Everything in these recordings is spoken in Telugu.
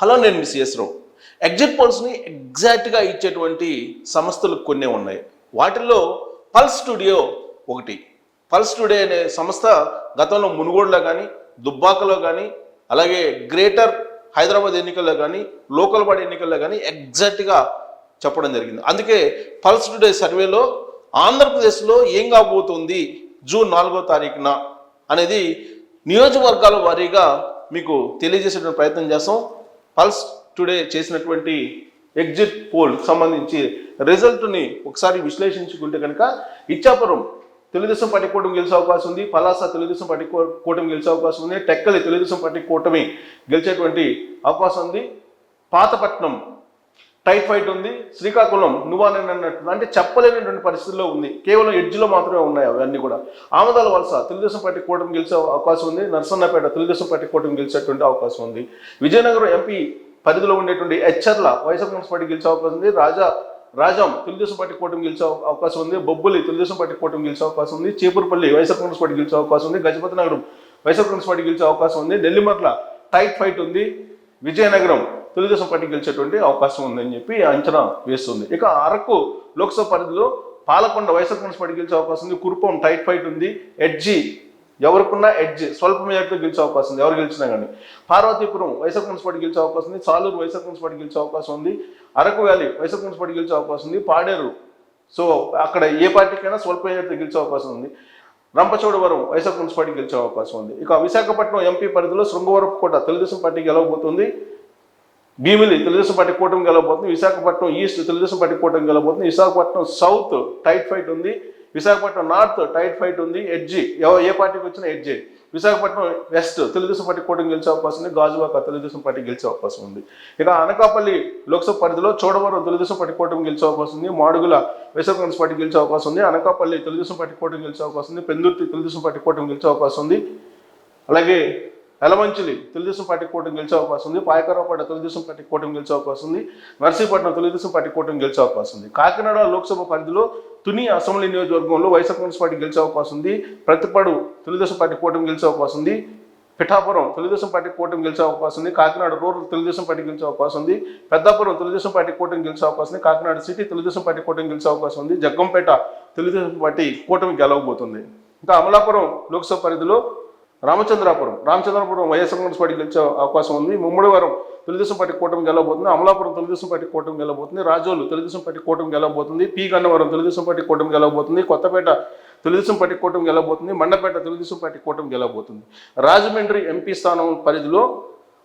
హలో, నేను మిస్ రావు. ఎగ్జిట్ పోల్స్ని ఎగ్జాక్ట్గా ఇచ్చేటువంటి సంస్థలు కొన్ని ఉన్నాయి. వాటిల్లో పల్స్ స్టూడియో ఒకటి. పల్స్ స్టూడియో అనే సంస్థ గతంలో మునుగోడులో కానీ, దుబ్బాకలో కానీ, అలాగే గ్రేటర్ హైదరాబాద్ ఎన్నికల్లో కానీ, లోకల్ బాడీ ఎన్నికల్లో కానీ ఎగ్జాక్ట్గా చెప్పడం జరిగింది. అందుకే పల్స్ టుడే సర్వేలో ఆంధ్రప్రదేశ్లో ఏం కాబోతుంది జూన్ 4వ తారీఖున అనేది నియోజకవర్గాల వారీగా మీకు తెలియజేసేటువంటి ప్రయత్నం చేస్తాం. పల్స్ టుడే చేసినటువంటి ఎగ్జిట్ పోల్ సంబంధించి రిజల్ట్ని ఒకసారి విశ్లేషించుకుంటే కనుక ఇచ్చాపురం తెలుగుదేశం పార్టీ కూటమి గెలిచే అవకాశం ఉంది, పలాస తెలుగుదేశం పార్టీ కూటమి గెలిచే అవకాశం ఉంది, టెక్కలి తెలుగుదేశం పార్టీ కూటమి గెలిచేటువంటి అవకాశం ఉంది, పాతపట్నం టైట్ ఫైట్ ఉంది, శ్రీకాకుళం నువ్వానన్నట్టు అంటే చెప్పలేనటువంటి పరిస్థితుల్లో ఉంది. కేవలం ఎడ్జ్లో మాత్రమే ఉన్నాయి అవన్నీ కూడా. ఆమదాల వలస తెలుగుదేశం పార్టీ కూటమి గెలిచే అవకాశం ఉంది, నరసన్నపేట తెలుగుదేశం పార్టీ కూటమి గెలిచేటువంటి అవకాశం ఉంది, విజయనగరం ఎంపీ పరిధిలో ఉండేటువంటి హెచ్చర్ల వైఎస్ఆర్ కాంగ్రెస్ పార్టీ గెలిచే అవకాశం ఉంది, రాజాం తెలుగుదేశం పార్టీ కూటమి గెలిచే అవకాశం ఉంది, బొబ్బులి తెలుగుదేశం పార్టీ కూటమి గెలిచే అవకాశం ఉంది, చీపురుపల్లి వైఎస్ఆర్ కాంగ్రెస్ పార్టీ గెలిచే అవకాశం ఉంది, గజపతి నగరం వైఎస్ఆర్ కాంగ్రెస్ పార్టీ గెలిచే అవకాశం ఉంది, నెల్లిమర్ల టైట్ ఫైట్ ఉంది, విజయనగరం తెలుగుదేశం పార్టీ గెలిచేటువంటి అవకాశం ఉందని చెప్పి అంచనా వేస్తుంది. ఇక అరకు లోక్సభ పరిధిలో పాలకొండ వైఎస్ఆర్ కాంగ్రెస్ పార్టీ గెలిచే అవకాశం ఉంది, కురుపం టైట్ ఫైట్ ఉంది, ఎడ్జి ఎవరికున్నా ఎడ్జి స్వల్ప మెజార్టీతో గెలిచే అవకాశం ఉంది ఎవరు గెలిచినా కానీ, పార్వతీపురం వైఎస్ఆర్ కాంగ్రెస్ పార్టీ గెలిచే అవకాశం ఉంది, సాలూరు వైఎస్ఆర్ కాంగ్రెస్ పార్టీ గెలిచే అవకాశం ఉంది, అరకు వ్యాలీ వైఎస్ఆర్ కాంగ్రెస్ పార్టీ గెలిచే అవకాశం ఉంది, పాడేరు సో అక్కడ ఏ పార్టీకైనా స్వల్ప మెజార్టీతో గెలిచే అవకాశం ఉంది, రంపచోడవరం వైఎస్ఆర్ కాంగ్రెస్ పార్టీ గెలిచే అవకాశం ఉంది. ఇక విశాఖపట్నం ఎంపీ పరిధిలో శృంగవరపుకోట తెలుగుదేశం పార్టీ గెలవబోతుంది, భీమిలి తెలుగుదేశం పార్టీ కూటమి గెలవబోతుంది, విశాఖపట్నం ఈస్ట్ తెలుగుదేశం పార్టీ కూటమి గెలవబోతుంది, విశాఖపట్నం సౌత్ టైట్ ఫైట్ ఉంది, విశాఖపట్నం నార్త్ టైట్ ఫైట్ ఉంది, ఎడ్జి ఏ పార్టీకి వచ్చినా edge, Visakhapatnam west Telugu Desam party కూటమి గెలిచే అవకాశం ఉంది, గాజువాక తెలుగుదేశం పార్టీ గెలిచే అవకాశం ఉంది. ఇక అనకాపల్లి లోక్సభ పరిధిలో చోడవరం తెలుగుదేశం పార్టీ కూటమి గెలిచే అవకాశం ఉంది, మాడుగుల వైఎస్ఆర్ కాంగ్రెస్ పార్టీ గెలిచే అవకాశం ఉంది, అనకాపల్లి తెలుగుదేశం పార్టీ కూటమి గెలిచే అవకాశం ఉంది, పెందుర్తి తెలుగుదేశం పార్టీ కూటమి గెలిచే అవకాశం ఉంది, అలాగే ఎలమంచిలి తెలుగుదేశం పార్టీ కూటమి గెలిచే అవకాశం ఉంది, పాయకరావుపేట తెలుగుదేశం పార్టీ కూటమి గెలిచే అవకాశం ఉంది, నర్సీపట్నం తెలుగుదేశం పార్టీ కూటమి గెలిచే అవకాశం ఉంది. కాకినాడ లోక్సభ పరిధిలో తుని అసెంబ్లీ నియోజకవర్గంలో వైఎస్ఆర్ కాంగ్రెస్ పార్టీ గెలిచే అవకాశం ఉంది, ప్రతిపాడు తెలుగుదేశం పార్టీ కూటమి గెలిచే అవకాశం ఉంది, పిఠాపురం తెలుగుదేశం పార్టీ కూటమి గెలిచే అవకాశం ఉంది, కాకినాడ రూరల్ తెలుగుదేశం పార్టీ గెలిచే అవకాశం ఉంది, పెద్దాపురం తెలుగుదేశం పార్టీ కూటమి గెలిచే అవకాశం ఉంది, కాకినాడ సిటీ తెలుగుదేశం పార్టీ కూటమి గెలిచే అవకాశం ఉంది, జగ్గంపేట తెలుగుదేశం పార్టీ కూటమి గెలవబోతుంది. ఇంకా అమలాపురం లోక్సభ పరిధిలో రామచంద్రాపురం వైఎస్ఆర్ కాంగ్రెస్ పార్టీ గెలిచే అవకాశం ఉంది, ముమ్మడివరం తెలుగుదేశం పార్టీ కూటమి గెలవబోతుంది, అమలాపురం తెలుగుదేశం పార్టీ కూటమి గెలవబోతుంది, రాజోలు తెలుగుదేశం పార్టీ కూటమి గెలవబోతుంది, పి గన్నవరం తెలుగుదేశం పార్టీ కూటమి గెలవబోతుంది, కొత్తపేట తెలుగుదేశం పార్టీ కూటమి గెలవబోతుంది, మండపేట తెలుగుదేశం పార్టీ కూటమి గెలవబోతుంది. రాజమండ్రి ఎంపీ స్థానం పరిధిలో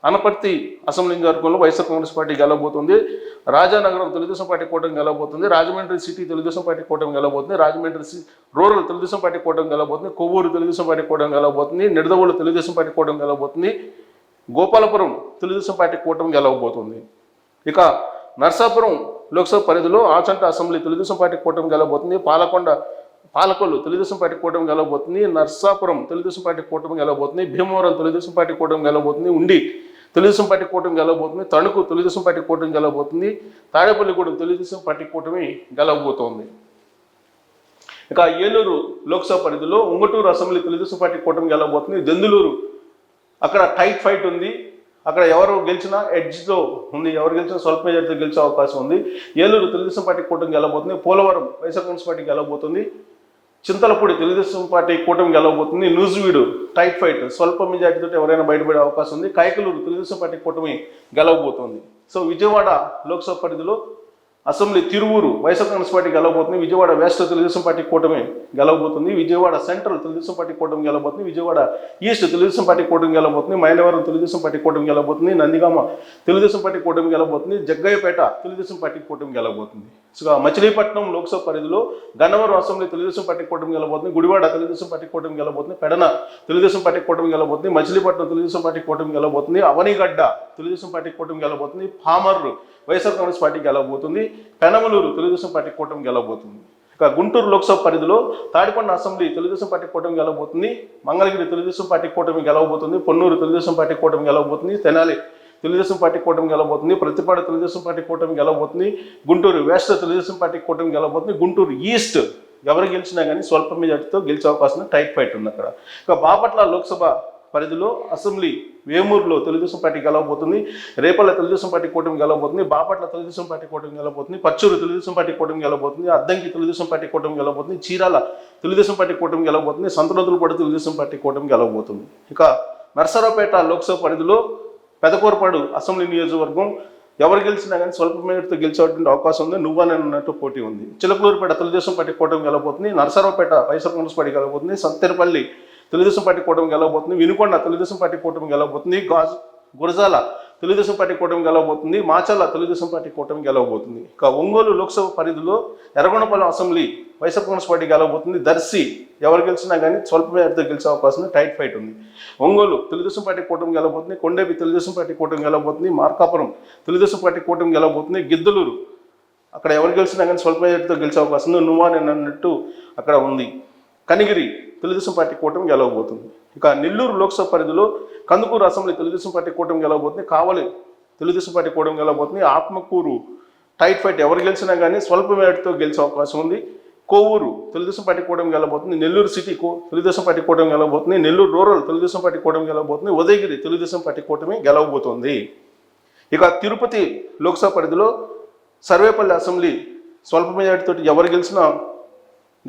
అనపర్తి అసెంబ్లీ నియోజకవర్గంలో వైఎస్ఆర్ కాంగ్రెస్ పార్టీ గెలవబోతుంది, రాజానగరం తెలుగుదేశం పార్టీ కూటమి గెలవబోతుంది, రాజమండ్రి సిటీ తెలుగుదేశం పార్టీ కూటమి గెలవబోతుంది, రాజమండ్రి రూరల్ తెలుగుదేశం పార్టీ కూటమి గెలవబోతుంది, కొవ్వూరు తెలుగుదేశం పార్టీ కూటమి గెలవబోతుంది, నిడదవోలు తెలుగుదేశం పార్టీ కూటమి గెలవబోతుంది, గోపాలపురం తెలుగుదేశం పార్టీ కూటమి గెలవబోతుంది. ఇక నర్సాపురం లోక్సభ పరిధిలో ఆచంట అసెంబ్లీ తెలుగుదేశం పార్టీ కూటమి గెలవబోతుంది, పాలకొల్లు తెలుగుదేశం పార్టీ కూటమి గెలవబోతుంది, నర్సాపురం తెలుగుదేశం పార్టీ కూటమి గెలవబోతుంది, భీమవరం తెలుగుదేశం పార్టీ కూటమి గెలవబోతుంది, ఉండి తెలుగుదేశం పార్టీ కూటమి గెలవబోతుంది, తణుకు తెలుగుదేశం పార్టీ కూటమి గెలవబోతుంది, తాడేపల్లిగూడెం తెలుగుదేశం పార్టీ కూటమి గెలవబోతోంది. ఇక ఏలూరు లోక్సభ పరిధిలో ఉంగటూరు అసెంబ్లీ తెలుగుదేశం పార్టీ కూటమి గెలవబోతుంది, దెందులూరు అక్కడ టైట్ ఫైట్ ఉంది, అక్కడ ఎవరు గెలిచినా ఎడ్జ్తో ఉంది, ఎవరు గెలిచినా స్వల్ప మెజార్టీతో గెలిచే అవకాశం ఉంది. ఏలూరు తెలుగుదేశం పార్టీ కూటమి గెలవబోతుంది, పోలవరం వైఎస్ఆర్ కాంగ్రెస్ పార్టీ గెలవబోతుంది, చింతలపూడి తెలుగుదేశం పార్టీ కూటమి గెలవబోతుంది, నూజివీడు టైట్ ఫైట్ స్వల్ప మెజార్టీతో ఎవరైనా బయటపడే అవకాశం ఉంది, కైకలూరు తెలుగుదేశం పార్టీ కూటమి గెలవబోతుంది. సో విజయవాడ లోక్సభ పరిధిలో assembly Tiruvuru YSR Congress party గెలవబోతుంది, విజయవాడ వెస్ట్ తెలుగుదేశం పార్టీ కూటమి గెలవబోతుంది, విజయవాడ సెంట్రల్ తెలుగుదేశం పార్టీ కూటమి గెలవబోతుంది, విజయవాడ ఈస్ట్ తెలుగుదేశం పార్టీ కూటమి గెలవబోతుంది, మైలవరం తెలుగుదేశం పార్టీ కూటమి గెలవబోతుంది, నందిగామ తెలుగుదేశం పార్టీ కూటమి గెలవబోతుంది, జగ్గయ్యపేట తెలుగుదేశం పార్టీ కూటమి గెలవబోతుంది. సో మచిలీపట్నం లోక్సభ పరిధిలో గన్నవరం అసెంబ్లీ తెలుగుదేశం పార్టీ కూటమి గెలవబోతుంది, గుడివాడ తెలుగుదేశం పార్టీ కూటమి గెలవబోతుంది, పెడన తెలుగుదేశం పార్టీ కూటమి గెలవబోతుంది, మచిలీపట్నం తెలుగుదేశం పార్టీ కూటమి గెలవబోతుంది, అవనిగడ్డ తెలుగుదేశం పార్టీ కూటమి గెలవబోతుంది, పామర్రు వైఎస్ఆర్ కాంగ్రెస్ పార్టీ గెలవబోతుంది, పెనమలూరు తెలుగుదేశం పార్టీ కూటమి గెలవబోతుంది. ఇక గుంటూరు లోక్సభ పరిధిలో తాడికొండ అసెంబ్లీ తెలుగుదేశం పార్టీ కూటమి గెలవబోతుంది, మంగళగిరి తెలుగుదేశం పార్టీ కూటమి గెలవబోతుంది, పొన్నూరు తెలుగుదేశం పార్టీ కూటమి గెలవబోతుంది, తెనాలి తెలుగుదేశం పార్టీ కూటమి గెలవబోతుంది, ప్రతిపాడు తెలుగుదేశం పార్టీ కూటమి గెలవబోతుంది, గుంటూరు వెస్ట్ తెలుగుదేశం పార్టీ కూటమి గెలవబోతుంది, గుంటూరు ఈస్ట్ ఎవరు గెలిచినా కానీ స్వల్ప మెజార్టీతో గెలిచే అవకాశం టైట్ ఫైట్ ఉంది అక్కడ. ఇక బాపట్ల లోక్సభ పరిధిలో అసెంబ్లీ వేమూరులో తెలుగుదేశం పార్టీ గెలవబోతుంది, రేపల్ల తెలుగుదేశం పార్టీ కూటమి గెలవబోతుంది, బాపట్ల తెలుగుదేశం పార్టీ కూటమి గెలవబోతుంది, పచ్చూరు తెలుగుదేశం పార్టీ కూటమి గెలవబోతుంది, అద్దంకి తెలుగుదేశం పార్టీ కూటమి గెలవబోతుంది, చీరాల తెలుగుదేశం పార్టీ కూటమి గెలవబోతుంది, సంతనోతులపాడు తెలుగుదేశం పార్టీ కూటమి గెలవబోతుంది. ఇక నర్సరావుపేట లోక్సభ పరిధిలో పెదకూరపాడు అసెంబ్లీ నియోజకవర్గం ఎవరు గెలిచినా కానీ స్వల్ప మేరతో గెలిచేటువంటి అవకాశం ఉంది. నువ్వనన్నట్టు పోటీ ఉంది. చిలకలూరుపేట తెలుగుదేశం పార్టీ కూటమి గెలవబోతుంది, నర్సరావుపేట వైఎస్ఆర్ కాంగ్రెస్ పార్టీ గెలవబోతుంది, సత్తెనపల్లి తెలుగుదేశం పార్టీ కూటమి గెలవబోతుంది, వినుకొండ తెలుగుదేశం పార్టీ కూటమి గెలవబోతుంది, గురజాల తెలుగుదేశం పార్టీ కూటమి గెలవబోతుంది, మాచల్ల తెలుగుదేశం పార్టీ కూటమి గెలవబోతుంది. ఇక ఒంగోలు లోక్సభ పరిధిలో Yerragondapalem assembly YSR Congress party గెలవబోతుంది, Darsi ఎవరు గెలిచినా కానీ స్వల్ప మేరతో గెలిచే అవకాశం ఉంది. టైట్ ఫైట్ ఉంది. ఒంగోలు తెలుగుదేశం పార్టీ కూటమి గెలవబోతుంది, కొండేపి తెలుగుదేశం పార్టీ కూటమి గెలవబోతుంది, మార్కాపురం తెలుగుదేశం పార్టీ కూటమి గెలవబోతుంది, గిద్దలూరు అక్కడ ఎవరు గెలిచినా కానీ స్వల్ప మేరతో గెలిచే అవకాశం ఉంది. నువ్వా నేను అన్నట్టు అక్కడ ఉంది. కనిగిరి తెలుగుదేశం పార్టీ కూటమి గెలవబోతుంది. ఇక నెల్లూరు లోక్సభ పరిధిలో కందుకూరు అసెంబ్లీ తెలుగుదేశం పార్టీ కూటమి గెలవబోతుంది, కావలి తెలుగుదేశం పార్టీ కూటమి గెలవబోతుంది, ఆత్మకూరు టైట్ ఫైట్ ఎవరు గెలిచినా కానీ స్వల్ప మేరతో గెలిచే అవకాశం ఉంది. కోవూరు తెలుగుదేశం పార్టీ కూటమి గెలవబోతుంది, నెల్లూరు సిటీ తెలుగుదేశం పార్టీ కూటమి గెలవబోతుంది, నెల్లూరు రూరల్ తెలుగుదేశం పార్టీ కూటమి గెలవబోతుంది, ఉదయగిరి తెలుగుదేశం పార్టీ కూటమి గెలవబోతుంది. ఇక తిరుపతి లోక్సభ పరిధిలో సర్వేపల్లి అసెంబ్లీ స్వల్ప మెజారిటీతో ఎవరు గెలిచినా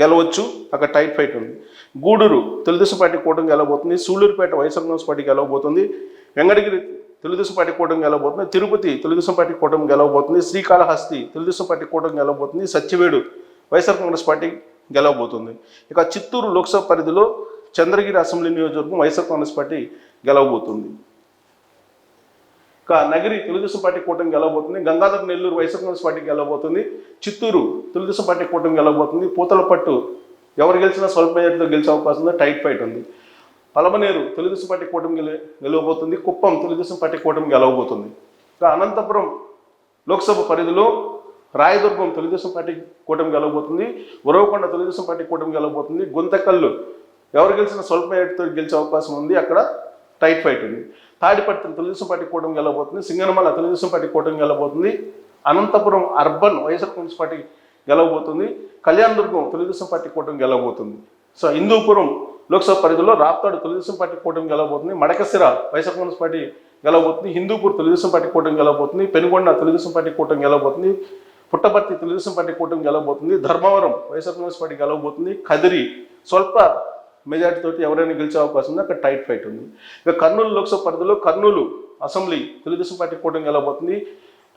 గెలవచ్చు, అక్కడ టైట్ ఫైట్ ఉంది. గూడూరు తెలుగుదేశం పార్టీ కూటమి గెలవబోతుంది, సూళ్లూరుపేట వైఎస్ఆర్ కాంగ్రెస్ పార్టీ గెలవబోతుంది, వెంకటగిరి తెలుగుదేశం పార్టీ కూటమి గెలవబోతుంది, తిరుపతి తెలుగుదేశం పార్టీ కూటమి గెలవబోతుంది, శ్రీకాళహస్తి తెలుగుదేశం పార్టీ కూటమి గెలవబోతుంది, సత్యవేడు వైఎస్ఆర్ కాంగ్రెస్ పార్టీ గెలవబోతుంది. ఇక చిత్తూరు లోక్సభ పరిధిలో చంద్రగిరి అసెంబ్లీ నియోజకవర్గం వైఎస్ఆర్ కాంగ్రెస్ పార్టీ గెలవబోతుంది. ఇక నగిరి తెలుగుదేశం పార్టీ కూటమి గెలవబోతుంది, గంగాధర్ నెల్లూరు వైఎస్ఆర్ కాంగ్రెస్ పార్టీ గెలవబోతుంది, చిత్తూరు తెలుగుదేశం పార్టీ కూటమి గెలవబోతుంది, పూతలపట్టు ఎవరు గెలిచినా స్వల్ప మెజారిటీతో గెలిచే అవకాశం ఉంది. టైట్ ఫైట్ ఉంది. పలమనేరు తెలుగుదేశం పార్టీ కూటమి గెలవబోతుంది, కుప్పం తెలుగుదేశం పార్టీ కూటమి గెలవబోతుంది. ఇక అనంతపురం లోక్సభ పరిధిలో రాయదుర్గం తెలుగుదేశం పార్టీ కూటమి గెలవబోతుంది, ఉరవకొండ తెలుగుదేశం పార్టీ కూటమి గెలవబోతుంది, గుంతకల్లు ఎవరు గెలిచినా స్వల్ప మెజారిటీతో గెలిచే అవకాశం ఉంది, అక్కడ టైట్ ఫైట్ ఉంది. తాడిపత్రి తెలుగుదేశం పార్టీ కూటమి గెలవబోతుంది, సింగనమల తెలుగుదేశం పార్టీ కూటమి గెలవబోతుంది, Anantapur urban YSR Congress party గెలవబోతుంది, కళ్యాణదుర్గం తెలుగుదేశం పార్టీ కూటమి గెలవబోతుంది. సో హిందూపురం లోక్సభ పరిధిలో రాప్తాడు తెలుగుదేశం పార్టీ కూటమి గెలవబోతుంది, మడకసిర వైఎస్ఆర్ కాంగ్రెస్ పార్టీ గెలవబోతుంది, హిందూపూర్ తెలుగుదేశం పార్టీ కూటమి గెలవబోతుంది, పెనుగొండ తెలుగుదేశం పార్టీ కూటమి గెలవబోతుంది, పుట్టపర్తి తెలుగుదేశం పార్టీ కూటమి గెలవబోతుంది, ధర్మవరం వైఎస్ఆర్ కాంగ్రెస్ పార్టీ గెలవబోతుంది, కదిరి స్వల్ప మెజార్టీ తోటి ఎవరైనా గెలిచే అవకాశం ఉంది, అక్కడ టైట్ ఫైట్ ఉంది. ఇక కర్నూలు లోక్సభ పరిధిలో కర్నూలు అసెంబ్లీ తెలుగుదేశం పార్టీ కూటమి గెలవబోతుంది,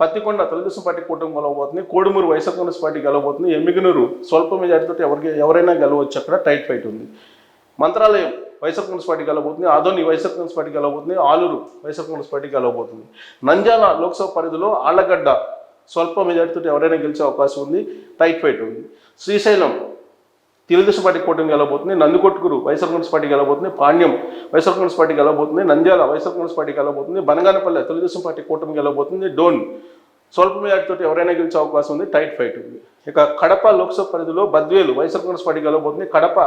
పత్తికొండ తెలుగుదేశం పార్టీ కూటమి గెలవబోతుంది, కోడుమూరు వైఎస్ఆర్ కాంగ్రెస్ పార్టీ గెలవబోతుంది, ఎమ్మిగనూరు స్వల్ప మెజార్టీ తోటి ఎవరైనా గెలవచ్చు, అక్కడ టైట్ ఫైట్ ఉంది. మంత్రాలయం వైఎస్ఆర్ కాంగ్రెస్ పార్టీ గెలవబోతుంది, ఆదోని వైఎస్ఆర్ కాంగ్రెస్ పార్టీ గెలవబోతుంది, ఆలూరు వైఎస్ఆర్ కాంగ్రెస్ పార్టీ గెలవబోతుంది. నంద్యాల లోక్సభ పరిధిలో ఆళ్లగడ్డ స్వల్ప మెజార్టీ తోటి ఎవరైనా గెలిచే అవకాశం ఉంది, టైట్ ఫైట్ ఉంది. శ్రీశైలం తెలుగుదేశం పార్టీ కూటమి గెలవబోతుంది, నందికొట్కూరు వైఎస్ఆర్ కాంగ్రెస్ పార్టీ గెలవబోతుంది, పాణ్యం వైఎస్ఆర్ కాంగ్రెస్ పార్టీ గెలవబోతుంది, నంద్యాల వైఎస్ఆర్ కాంగ్రెస్ పార్టీ గెలవబోతుంది, బనగానపల్లె తెలుగుదేశం పార్టీ కూటమి గెలవబోతుంది, డోన్ స్వల్ప మెజార్టీ తోటి ఎవరైనా గెలిచే అవకాశం ఉంది, టైట్ ఫైట్ ఉంది. ఇక కడప లోక్సభ పరిధిలో బద్వేలు వైఎస్ఆర్ కాంగ్రెస్ పార్టీ గెలవబోతుంది, కడప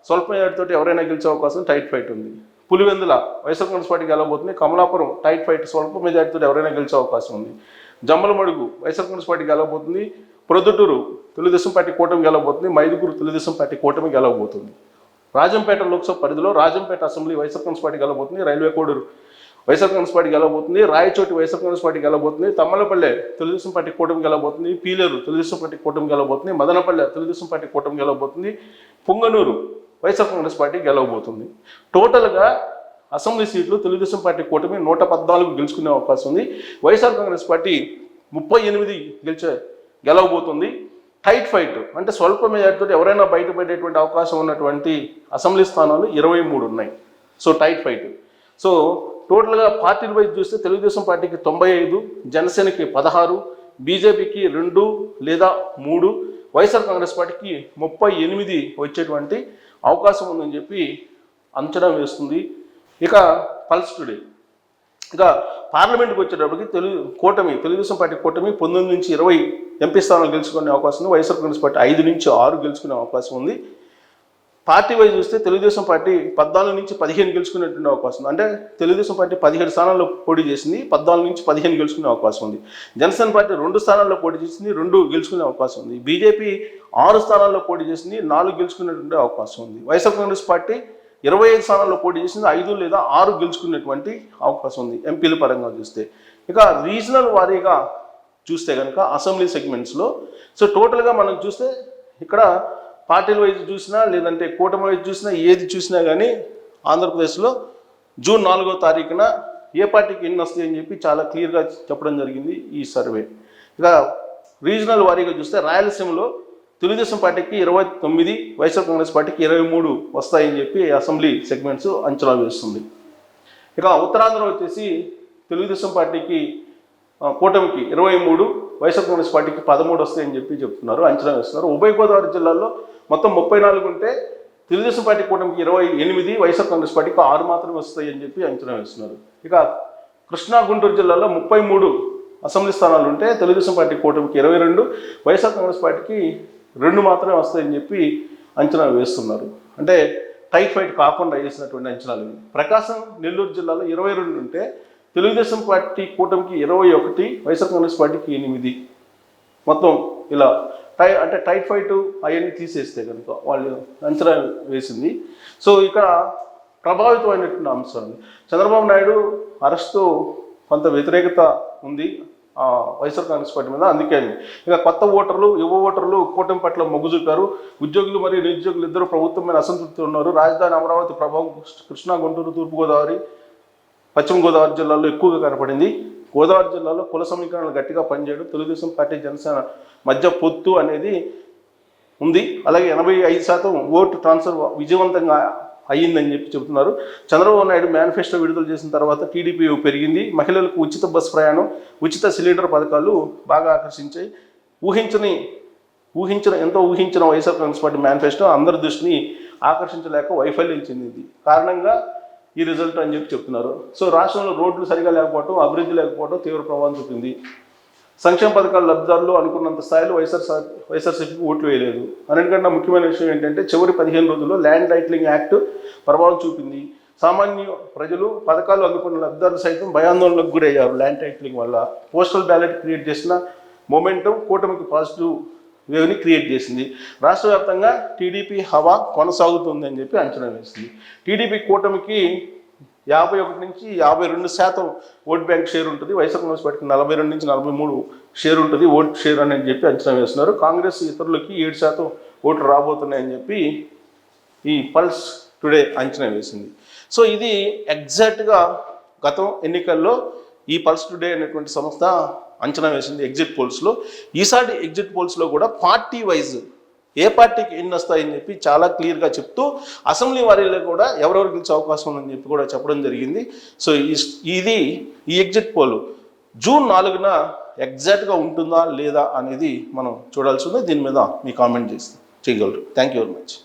స్వల్ప మెజార్టీ తోటి ఎవరైనా గెలిచే అవకాశం టైట్ ఫైట్ ఉంది. పులివెందుల వైఎస్ఆర్ కాంగ్రెస్ పార్టీ గెలవబోతుంది, కమలాపురం టైట్ ఫైట్ స్వల్ప మెజార్టీ తోటి ఎవరైనా గెలిచే అవకాశం ఉంది. జమ్మలమడుగు వైఎస్ఆర్ కాంగ్రెస్ పార్టీ గెలవబోతుంది, ప్రొద్దుటూరు తెలుగుదేశం పార్టీ కూటమి గెలవబోతుంది, మైదుగురు తెలుగుదేశం పార్టీ కూటమి గెలవబోతుంది. రాజంపేట లోక్సభ పరిధిలో Rajampet assembly YSR Congress party గెలవబోతుంది, railway Koduru YSR Congress party గెలవబోతుంది, రాయచోటి వైఎస్ఆర్ కాంగ్రెస్ పార్టీ గెలవబోతుంది, తమ్మలపల్లె తెలుగుదేశం పార్టీ కూటమి గెలవబోతుంది, పీలేరు తెలుగుదేశం పార్టీ కూటమి గెలవబోతుంది, మదనపల్లె తెలుగుదేశం పార్టీ కూటమి గెలవబోతుంది, పుంగనూరు వైఎస్ఆర్ కాంగ్రెస్ పార్టీ గెలవబోతుంది. టోటల్గా అసెంబ్లీ సీట్లు తెలుగుదేశం పార్టీ కూటమి 114 గెలుచుకునే అవకాశం ఉంది. వైఎస్ఆర్ కాంగ్రెస్ పార్టీ 38 గెలవబోతుంది. టైట్ ఫైట్ అంటే స్వల్ప మెజార్టీతో ఎవరైనా బయటపడేటువంటి అవకాశం ఉన్నటువంటి అసెంబ్లీ స్థానాలు 23 ఉన్నాయి. So tight fight. సో టోటల్గా పార్టీల వైపు చూస్తే తెలుగుదేశం పార్టీకి 95, జనసేనకి 16, బీజేపీకి 2 లేదా 3, వైఎస్ఆర్ కాంగ్రెస్ పార్టీకి 38 వచ్చేటువంటి అవకాశం ఉందని చెప్పి అంచనా వేస్తుంది. ఇక పల్స్ టుడే ఇక పార్లమెంట్కి వచ్చేటప్పటికి తెలుగుదేశం పార్టీ కూటమి 19 నుంచి 20 ఎంపీ స్థానాలు గెలుచుకునే అవకాశం ఉంది. వైఎస్ఆర్ కాంగ్రెస్ పార్టీ 5 నుంచి 6 గెలుచుకునే అవకాశం ఉంది. పార్టీ వైజ్ చూస్తే తెలుగుదేశం పార్టీ 14 నుంచి 15 గెలుచుకునేటువంటి అవకాశం ఉంది. అంటే తెలుగుదేశం పార్టీ 17 స్థానాల్లో పోటీ చేసింది, 14 నుంచి 15 గెలుచుకునే అవకాశం ఉంది. జనసేన పార్టీ 2 స్థానాల్లో పోటీ చేసింది, 2 గెలుచుకునే అవకాశం ఉంది. బీజేపీ 6 స్థానాల్లో పోటీ చేసింది, 4 గెలుచుకునేటువంటి అవకాశం ఉంది. వైఎస్ఆర్ కాంగ్రెస్ పార్టీ 25 స్థానాల్లో పోటీ చేసింది 5 లేదా 6 గెలుచుకునేటువంటి అవకాశం ఉంది ఎంపీల పరంగా చూస్తే. ఇక రీజనల్ వారీగా చూస్తే కనుక అసెంబ్లీ సెగ్మెంట్స్లో సో టోటల్గా మనం చూస్తే ఇక్కడ పార్టీల వైజ్ చూసినా లేదంటే కూటమి వైజ్ చూసినా ఏది చూసినా కానీ ఆంధ్రప్రదేశ్లో జూన్ 4వ తారీఖున ఏ పార్టీకి ఎన్ని వస్తాయని చెప్పి చాలా క్లియర్గా చెప్పడం జరిగింది ఈ సర్వే. ఇక రీజనల్ వారీగా చూస్తే రాయలసీమలో తెలుగుదేశం పార్టీకి 29, వైఎస్ఆర్ కాంగ్రెస్ పార్టీకి 23 వస్తాయని చెప్పి అసెంబ్లీ సెగ్మెంట్స్ అంచనా వేస్తుంది. ఇక ఉత్తరాంధ్ర వచ్చేసి తెలుగుదేశం పార్టీకి కూటమికి 23, వైఎస్ఆర్ కాంగ్రెస్ పార్టీకి 13 వస్తాయని చెప్పి చెప్తున్నారు, అంచనా వేస్తున్నారు. ఉభయ గోదావరి జిల్లాల్లో మొత్తం 34 ఉంటే తెలుగుదేశం పార్టీ కూటమికి 28, వైఎస్ఆర్ కాంగ్రెస్ పార్టీకి 6 మాత్రమే వస్తాయి అని చెప్పి అంచనా వేస్తున్నారు. ఇక కృష్ణా గుంటూరు జిల్లాలో 33 అసెంబ్లీ స్థానాలు ఉంటే తెలుగుదేశం పార్టీ కూటమికి 22, వైఎస్ఆర్ కాంగ్రెస్ పార్టీకి 2 మాత్రమే వస్తాయని చెప్పి అంచనా వేస్తున్నారు. అంటే టైట్ ఫైట్ కాకుండా వేసినటువంటి అంచనాలు. ప్రకాశం నెల్లూరు జిల్లాలో 22 ఉంటే తెలుగుదేశం పార్టీ కూటమికి 21, వైఎస్ఆర్ కాంగ్రెస్ పార్టీకి 8. మొత్తం ఇలా అంటే టైట్ ఫైట్ అవన్నీ తీసేస్తే కనుక వాళ్ళు అంచనా వేసింది. సో ఇక్కడ ప్రభావితమైనటువంటి అంశాలు చంద్రబాబు నాయుడు అరెస్టు కొంత వ్యతిరేకత ఉంది వైఎస్ఆర్ కాంగ్రెస్ పార్టీ మీద. అందుకే ఇక కొత్త ఓటర్లు, యువ ఓటర్లు కూటమి పట్ల మొగ్గు చూపారు. ఉద్యోగులు మరియు నిరుద్యోగులు ఇద్దరు ప్రభుత్వం మీద అసంతృప్తి ఉన్నారు. రాజధాని అమరావతి ప్రభావం కృష్ణా, గుంటూరు, తూర్పుగోదావరి, పశ్చిమ గోదావరి జిల్లాలో ఎక్కువగా కనపడింది. గోదావరి జిల్లాలో కుల సమీకరణలు గట్టిగా పనిచేయడం, తెలుగుదేశం పార్టీ జనసేన మధ్య పొత్తు అనేది ఉంది. అలాగే 85% ఓటు ట్రాన్స్ఫర్ విజయవంతంగా అయ్యిందని చెప్పి చెబుతున్నారు. చంద్రబాబు నాయుడు మేనిఫెస్టో విడుదల చేసిన తర్వాత టీడీపీ పెరిగింది. మహిళలకు ఉచిత బస్ ప్రయాణం, ఉచిత సిలిండర్ పథకాలు బాగా ఆకర్షించాయి. ఎంతో ఊహించిన వైఎస్ఆర్ కాంగ్రెస్ పార్టీ మేనిఫెస్టో అందరి దృష్టిని ఆకర్షించలేక వైఫల్యం చెందింది. కారణంగా ఈ రిజల్ట్ అని చెప్పి చెప్తున్నారు. సో రాష్ట్రంలో రోడ్లు సరిగా లేకపోవడం, అభివృద్ధి లేకపోవడం తీవ్ర ప్రభావం చూపింది. సంక్షేమ పథకాల లబ్ధిదారులు అనుకున్నంత స్థాయిలో వైఎస్ఆర్సీపీకి ఓట్లు వేయలేదు. అన్నిటికన్నా ముఖ్యమైన విషయం ఏంటంటే చివరి 15 రోజుల్లో ల్యాండ్ టైటిలింగ్ యాక్ట్ ప్రభావం చూపింది. సామాన్య ప్రజలు పథకాలు అందుకున్న లబ్ధిదారులు సైతం భయాందోళనకు గురయ్యారు ల్యాండ్ టైటిలింగ్ వల్ల. పోస్టల్ బ్యాలెట్ క్రియేట్ చేసిన మొమెంటం కూటమికి పాజిటివ్ వేవ్ని క్రియేట్ చేసింది. రాష్ట్ర వ్యాప్తంగా టీడీపీ హవా కొనసాగుతుంది అని చెప్పి అంచనా వేసింది. టీడీపీ కూటమికి 51 నుంచి 52% ఓట్ బ్యాంక్ షేర్ ఉంటుంది. వైఎస్ఆర్ కాంగ్రెస్ పార్టీకి 42 నుంచి 43 షేర్ ఉంటుంది ఓట్ షేర్ అని చెప్పి అంచనా వేస్తున్నారు. కాంగ్రెస్ ఇతరులకి 7% ఓట్లు రాబోతున్నాయని చెప్పి ఈ పల్స్ టుడే అంచనా వేసింది. సో ఇది ఎగ్జాక్ట్గా గతం ఎన్నికల్లో ఈ పల్స్ టుడే అనేటువంటి సంస్థ అంచనా వేసింది ఎగ్జిట్ పోల్స్లో. ఈసారి ఎగ్జిట్ పోల్స్లో కూడా పార్టీ వైజ్ ఏ పార్టీకి ఎన్ని వస్తాయని చెప్పి చాలా క్లియర్గా చెప్తూ అసెంబ్లీ వారీలో కూడా ఎవరెవరు గెలిచే అవకాశం ఉందని చెప్పి కూడా చెప్పడం జరిగింది. సో ఈ ఎగ్జిట్ పోల్ జూన్ 4న ఎగ్జాక్ట్గా ఉంటుందా లేదా అనేది మనం చూడాల్సి ఉంది. దీని మీద మీ కామెంట్ చేయగలరు. Thank you very much.